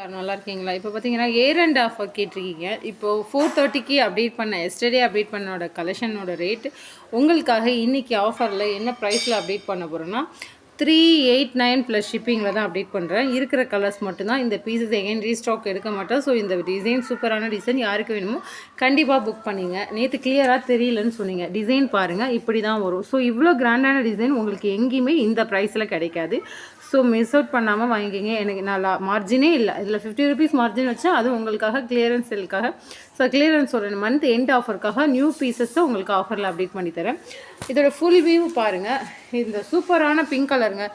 எல்லாரும் நல்லா இருக்கீங்களா? இப்போ பார்த்தீங்கன்னா ஏர் அண்ட் ஆஃபர் கேட்டிருக்கீங்க. இப்போது 4:30க்கு அப்டேட் பண்ண எஸ்டர்டே அப்டேட் பண்ணோட கலெக்ஷனோட ரேட் உங்களுக்காக இன்றைக்கி ஆஃபரில் என்ன ப்ரைஸில் அப்டேட் பண்ண போகிறோன்னா 389 ப்ளஸ் ஷிப்பிங்கில் தான் அப்டேட் பண்ணுறேன். இருக்கிற கலர்ஸ் மட்டும்தான். இந்த பீசஸ் எகைன் ரீஸ்டாக் எடுக்க மாட்டேன். ஸோ இந்த டிசைன் சூப்பரான டிசைன் யாருக்கு வேணுமோ கண்டிப்பாக புக் பண்ணிங்க. நேற்று கிளியராக தெரியலன்னு சொன்னீங்க. டிசைன் பாருங்கள், இப்படி தான் வரும். ஸோ இவ்வளோ கிராண்டான டிசைன் உங்களுக்கு எங்கேயுமே இந்த ப்ரைஸில் கிடைக்காது. ஸோ மிஸ் அவுட் பண்ணாமல் வாங்கிக்கிங்க. எனக்கு நான் மார்ஜினே இல்லை, இதில் 50 ருபீஸ் மார்ஜின் வச்சா அது உங்களுக்காக கிளியரன்ஸ் சேலுக்காக. ஸோ கிளியரன்ஸ் ஒரு மந்த் எண்ட் ஆஃபருக்காக நியூ பீசஸை உங்களுக்கு ஆஃபரில் அப்டேட் பண்ணி தரேன். இதோட ஃபுல் வியூ பாருங்கள். இந்த சூப்பரான பிங்க் கலருங்க,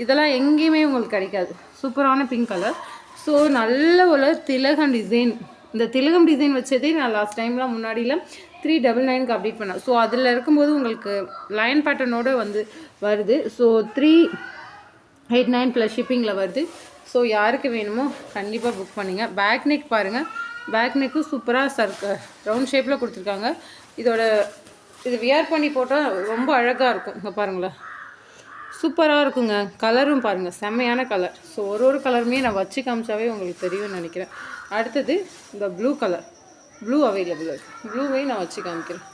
இதெல்லாம் எங்கேயுமே உங்களுக்கு கிடைக்காது. சூப்பரான பிங்க் கலர். ஸோ நல்ல ஒரு திலகம் டிசைன். இந்த திலகம் டிசைன் வச்சதே நான் லாஸ்ட் டைம்லாம் முன்னாடியில் 399க்கு அப்டேட் பண்ணேன். ஸோ அதில் இருக்கும்போது உங்களுக்கு லைன் பேட்டர்னோடு வந்து வருது. ஸோ 389 ப்ளஸ் ஷிப்பிங்கில் வருது. ஸோ யாருக்கு வேணுமோ கண்டிப்பாக புக் பண்ணிங்க. பேக் நெக் பாருங்கள், பேக் நெக்கும் சூப்பராக ரவுண்ட் ஷேப்பில் கொடுத்துருக்காங்க. இது வியர் பண்ணி போட்டால் ரொம்ப அழகாக இருக்கும். இங்கே பாருங்களேன், சூப்பராக இருக்குங்க. கலரும் பாருங்கள், செம்மையான கலர். ஸோ ஒரு கலருமே நான் வச்சு காமிச்சாவே உங்களுக்கு தெரியும்னு நினைக்கிறேன். அடுத்தது இந்த ப்ளூ கலர், ப்ளூ அவைலபிள் இருக்குது. ப்ளூவே நான் வச்சு காமிக்கிறேன்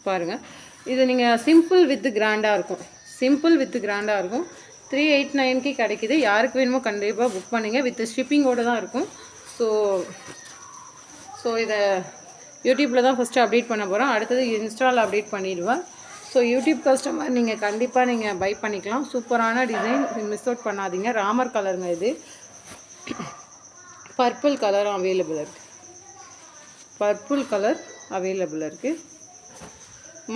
பாருங்கள். இது நீங்கள் சிம்பிள் வித் கிராண்டாக இருக்கும். சிம்பிள் வித் கிராண்டாக இருக்கும். 389க்கு கிடைக்கிது. யாருக்கு வேணுமோ கண்டிப்பாக புக் பண்ணிங்க. வித் ஷிப்பிங்கோடு தான் இருக்கும். ஸோ இதை யூடியூப்பில் தான் ஃபஸ்ட்டு அப்டேட் பண்ண போகிறோம். அடுத்தது இன்ஸ்டாவில் அப்டேட் பண்ணிடுவேன். ஸோ யூடியூப் கஸ்டமர் நீங்கள் கண்டிப்பாக பை பண்ணிக்கலாம். சூப்பரான டிசைன், மிஸ் அவுட் பண்ணாதீங்க. ராமர் கலருங்க. இது பர்பிள் கலரும் அவைலபிள் இருக்குது. பர்பிள் கலர் அவைலபிள் இருக்குது.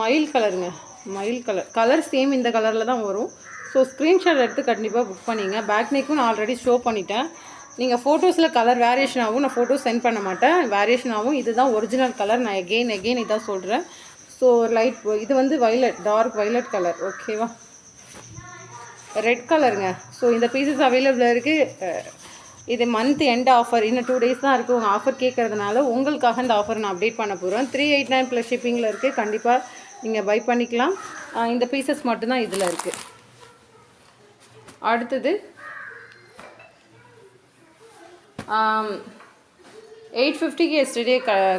மயில் கலருங்க, மயில் கலர் சேம் இந்த கலரில் தான் வரும். ஸோ ஸ்க்ரீன்ஷாட் எடுத்து கண்டிப்பாக புக் பண்ணிங்க. பேக் நெக்கும் நான் ஆல்ரெடி ஷோ பண்ணிட்டேன். நீங்கள் ஃபோட்டோஸில் கலர் வேரியேஷன் ஆகும். நான் ஃபோட்டோஸ் சென்ட் பண்ண மாட்டேன், வேரியேஷன் ஆகும். இதுதான் ஒரிஜினல் கலர். நான் எகெயின் இதான் சொல்கிறேன். ஸோ லைட் இது வந்து வைலட், டார்க் வைலட் கலர். ஓகேவா? ரெட் கலருங்க. ஸோ இந்த பீசஸ் அவைலபிள் இருக்குது. இது மந்த் எண்ட் ஆஃபர், இன்னும் 2 days தான் இருக்குது. உங்கள் ஆஃபர் கேட்குறதுனால உங்களுக்காக இந்த ஆஃபர் நான் அப்டேட் பண்ண போகிறேன். 389 ப்ளஸ் ஷிப்பிங்கில் இருக்குது. கண்டிப்பாக நீங்கள் பை பண்ணிக்கலாம். இந்த பீசஸ் மட்டும்தான் இதில் இருக்குது. அடுத்தது 850க்கு எஸ்டர்டே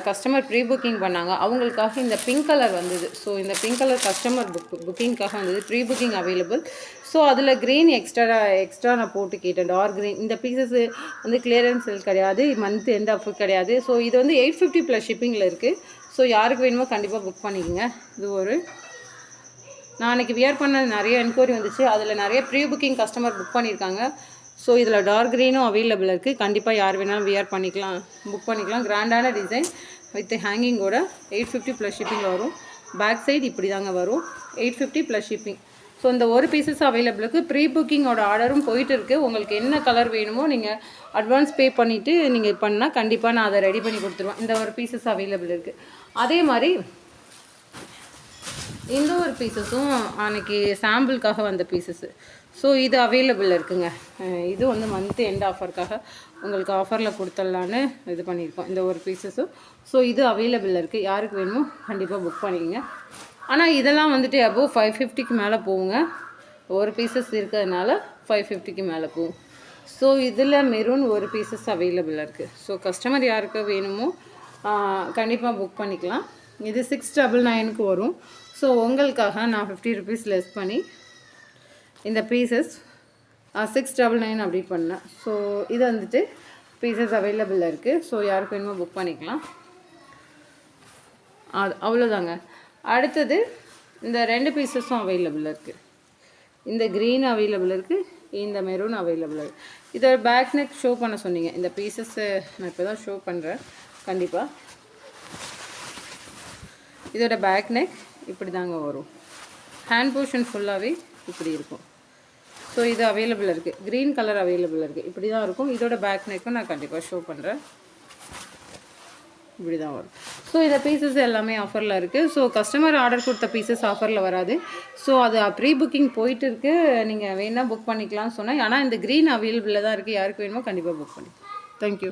கஸ்டமர் ப்ரீ புக்கிங் பண்ணாங்க. அவங்களுக்காக இந்த பிங்க் கலர் வந்தது. ஸோ இந்த பிங்க் கலர் கஸ்டமர் புக்கிங்காக வந்தது. Pre booking available. ஸோ அதில் க்ரீன் எக்ஸ்ட்ரா நான் போட்டு கேட்டேன், டார்க் க்ரீன். இந்த பீசஸ் வந்து கிளியரன்ஸ் சேல் கிடையாது, மந்த் எண்ட் ஆஃபர் கிடையாது. ஸோ இது வந்து 850 ப்ளஸ் ஷிப்பிங்கில் இருக்குது. ஸோ யாருக்கு வேணுமோ கண்டிப்பாக புக் பண்ணிக்கோங்க. இது நான் அன்றைக்கி வியர் பண்ண நிறைய என்கொயரி வந்துச்சு. அதில் நிறைய ப்ரீ புக்கிங் கஸ்டமர் புக் பண்ணியிருக்காங்க. ஸோ இதில் டார்க் க்ரீனும் அவைலபிள் இருக்குது. கண்டிப்பாக யார் வேணாலும் வியர் பண்ணிக்கலாம், புக் பண்ணிக்கலாம். கிராண்டான டிசைன் வித் ஹேங்கிங்கோட 850 ப்ளஸ் ஷிப்பிங்கில் வரும். பேக் சைடு இப்படி தாங்க வரும். 850 ப்ளஸ் ஷிப்பிங். ஸோ இந்த ஒரு பீசஸ் அவைலபிளுக்கு ப்ரீ புக்கிங்கோட ஆர்டரும் போயிட்டு இருக்குது. உங்களுக்கு என்ன கலர் வேணுமோ நீங்கள் அட்வான்ஸ் பே பண்ணிவிட்டு நீங்கள் பண்ணால் கண்டிப்பாக நான் அதை ரெடி பண்ணி கொடுத்துருவேன். இந்த ஒரு பீசஸ் அவைலபிள் இருக்குது. அதே மாதிரி இந்த ஒரு பீசஸும் அன்றைக்கி சாம்பிளுக்காக வந்த பீசஸ்ஸு. ஸோ இது அவைலபிள் இருக்குங்க. இது வந்து மந்த் எண்ட் ஆஃபருக்காக உங்களுக்கு ஆஃபரில் கொடுத்துடலான்னு இது பண்ணியிருக்கோம், இந்த ஒரு பீசஸும். ஸோ இது அவைலபிள் இருக்குது. யாருக்கு வேணுமோ கண்டிப்பாக புக் பண்ணிக்கங்க. ஆனால் இதெல்லாம் வந்துட்டு அபோவ் 550க்கு மேலே போகுங்க. ஒரு பீசஸ் இருக்கிறதுனால 550க்கு மேலே போகும். ஸோ இதில் மெரூன் ஒரு பீசஸ் அவைலபிள் இருக்குது. ஸோ கஸ்டமர் யாருக்கு வேணுமோ கண்டிப்பாக புக் பண்ணிக்கலாம். இது 699க்கு வரும். ஸோ உங்களுக்காக நான் 50 ருபீஸ் லெஸ் பண்ணி இந்த பீசஸ் 699 அப்டேட் பண்ணேன். ஸோ இது வந்துட்டு பீசஸ் அவைலபிள் இருக்குது. ஸோ யாருக்கு வேணுமோ புக் பண்ணிக்கலாம். அவ்வளோதாங்க. அடுத்தது இந்த 2 பீசஸும் அவைலபிள் இருக்குது. இந்த க்ரீன் அவைலபிள் இருக்குது, இந்த மெரூன் அவைலபிள் இருக்குது. இதை பேக் நெக் ஷோ பண்ண சொன்னீங்க. இந்த பீசஸ்ஸை நான் இப்போ தான் ஷோ பண்ணுறேன். கண்டிப்பாக இதோட பேக் நெக் இப்படி தாங்க வரும். ஹேண்ட் போர்ஷன் ஃபுல்லாகவே இப்படி இருக்கும். ஸோ இது அவைலபிள் இருக்குது. க்ரீன் கலர் அவைலபிள் இருக்குது. இப்படி தான் இருக்கும். இதோட பேக் நெக்கும் நான் கண்டிப்பாக ஷோ பண்ணுறேன். இப்படி தான் வரும். ஸோ இந்த பீசஸ் எல்லாமே ஆஃபரில் இருக்குது. ஸோ கஸ்டமர் ஆர்டர் கொடுத்த பீசஸ் ஆஃபரில் வராது. ஸோ அது ப்ரீ புக்கிங் போயிட்டு இருக்குது. நீங்கள் வேணால் புக் பண்ணிக்கலாம்னு சொன்னேன். ஆனால் இந்த க்ரீன் அவைலபிளில் தான் இருக்குது. யாருக்கு வேணுமோ கண்டிப்பாக புக் பண்ணிக்கலாம். தேங்க்யூ.